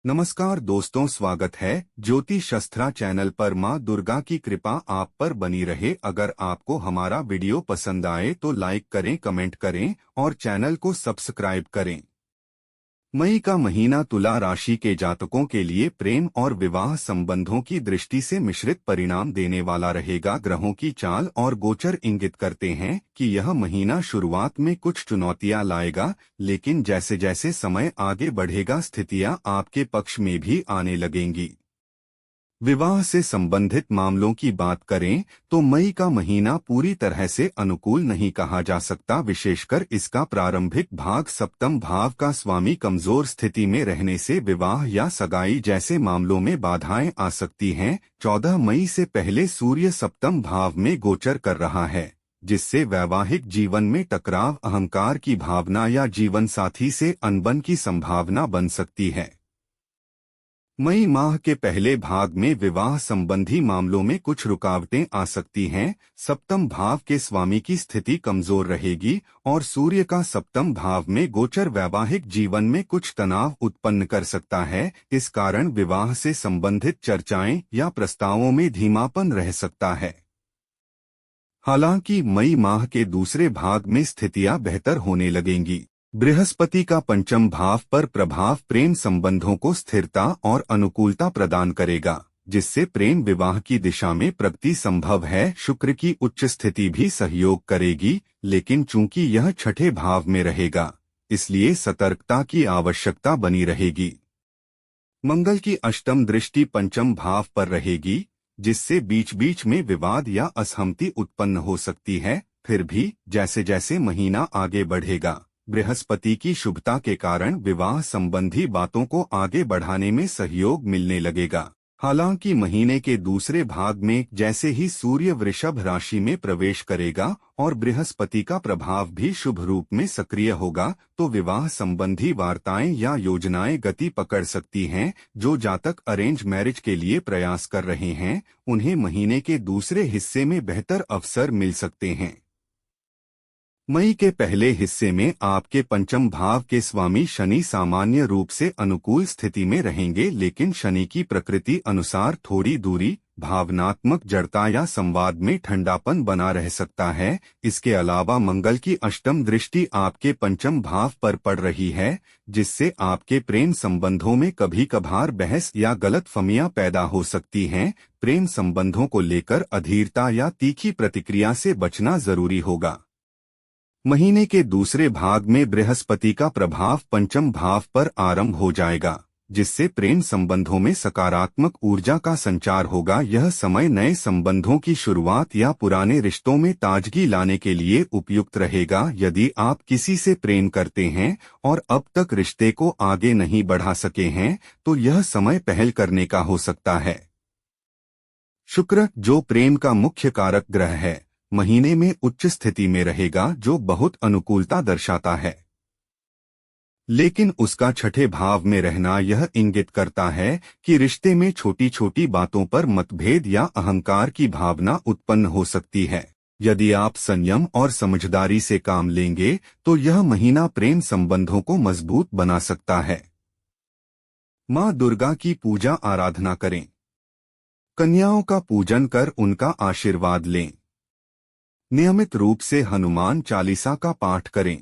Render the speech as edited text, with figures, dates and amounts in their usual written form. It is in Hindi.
नमस्कार दोस्तों, स्वागत है ज्योति शस्त्रा चैनल पर। माँ दुर्गा की कृपा आप पर बनी रहे। अगर आपको हमारा वीडियो पसंद आए तो लाइक करें, कमेंट करें और चैनल को सब्सक्राइब करें। मई का महीना तुला राशि के जातकों के लिए प्रेम और विवाह संबंधों की दृष्टि से मिश्रित परिणाम देने वाला रहेगा। ग्रहों की चाल और गोचर इंगित करते हैं कि यह महीना शुरुआत में कुछ चुनौतियां लाएगा, लेकिन जैसे जैसे समय आगे बढ़ेगा स्थितियां आपके पक्ष में भी आने लगेंगी। विवाह से संबंधित मामलों की बात करें तो मई का महीना पूरी तरह से अनुकूल नहीं कहा जा सकता। विशेषकर इसका प्रारंभिक भाग सप्तम भाव का स्वामी कमजोर स्थिति में रहने से विवाह या सगाई जैसे मामलों में बाधाएं आ सकती हैं। 14 मई से पहले सूर्य सप्तम भाव में गोचर कर रहा है, जिससे वैवाहिक जीवन में टकराव, अहंकार की भावना या जीवन साथी से अनबन की संभावना बन सकती है। मई माह के पहले भाग में विवाह संबंधी मामलों में कुछ रुकावटें आ सकती हैं। सप्तम भाव के स्वामी की स्थिति कमजोर रहेगी और सूर्य का सप्तम भाव में गोचर वैवाहिक जीवन में कुछ तनाव उत्पन्न कर सकता है। इस कारण विवाह से संबंधित चर्चाएं या प्रस्तावों में धीमापन रह सकता है। हालांकि मई माह के दूसरे भाग में स्थितियां बेहतर होने लगेंगी। बृहस्पति का पंचम भाव पर प्रभाव प्रेम संबंधों को स्थिरता और अनुकूलता प्रदान करेगा, जिससे प्रेम विवाह की दिशा में प्रगति संभव है। शुक्र की उच्च स्थिति भी सहयोग करेगी, लेकिन चूंकि यह छठे भाव में रहेगा, इसलिए सतर्कता की आवश्यकता बनी रहेगी। मंगल की अष्टम दृष्टि पंचम भाव पर रहेगी, जिससे बीच बीच में विवाद या असहमति उत्पन्न हो सकती है। फिर भी जैसे जैसे महीना आगे बढ़ेगा, बृहस्पति की शुभता के कारण विवाह संबंधी बातों को आगे बढ़ाने में सहयोग मिलने लगेगा। हालांकि महीने के दूसरे भाग में जैसे ही सूर्य वृषभ राशि में प्रवेश करेगा और बृहस्पति का प्रभाव भी शुभ रूप में सक्रिय होगा, तो विवाह संबंधी वार्ताएं या योजनाएं गति पकड़ सकती हैं। जो जातक अरेंज मैरिज के लिए प्रयास कर रहे हैं, उन्हें महीने के दूसरे हिस्से में बेहतर अवसर मिल सकते हैं। मई के पहले हिस्से में आपके पंचम भाव के स्वामी शनि सामान्य रूप से अनुकूल स्थिति में रहेंगे, लेकिन शनि की प्रकृति अनुसार थोड़ी दूरी, भावनात्मक जड़ता या संवाद में ठंडापन बना रह सकता है। इसके अलावा मंगल की अष्टम दृष्टि आपके पंचम भाव पर पड़ रही है, जिससे आपके प्रेम संबंधों में कभी कभार बहस या गलतफहमियां पैदा हो सकती हैं। प्रेम संबंधों को लेकर अधीरता या तीखी प्रतिक्रिया से बचना जरूरी होगा। महीने के दूसरे भाग में बृहस्पति का प्रभाव पंचम भाव पर आरंभ हो जाएगा, जिससे प्रेम संबंधों में सकारात्मक ऊर्जा का संचार होगा। यह समय नए संबंधों की शुरुआत या पुराने रिश्तों में ताजगी लाने के लिए उपयुक्त रहेगा। यदि आप किसी से प्रेम करते हैं और अब तक रिश्ते को आगे नहीं बढ़ा सके हैं, तो यह समय पहल करने का हो सकता है। शुक्र, जो प्रेम का मुख्य कारक ग्रह है, महीने में उच्च स्थिति में रहेगा, जो बहुत अनुकूलता दर्शाता है। लेकिन उसका छठे भाव में रहना यह इंगित करता है कि रिश्ते में छोटी छोटी बातों पर मतभेद या अहंकार की भावना उत्पन्न हो सकती है। यदि आप संयम और समझदारी से काम लेंगे तो यह महीना प्रेम संबंधों को मजबूत बना सकता है। माँ दुर्गा की पूजा आराधना करें। कन्याओं का पूजन कर उनका आशीर्वाद लें। नियमित रूप से हनुमान चालीसा का पाठ करें।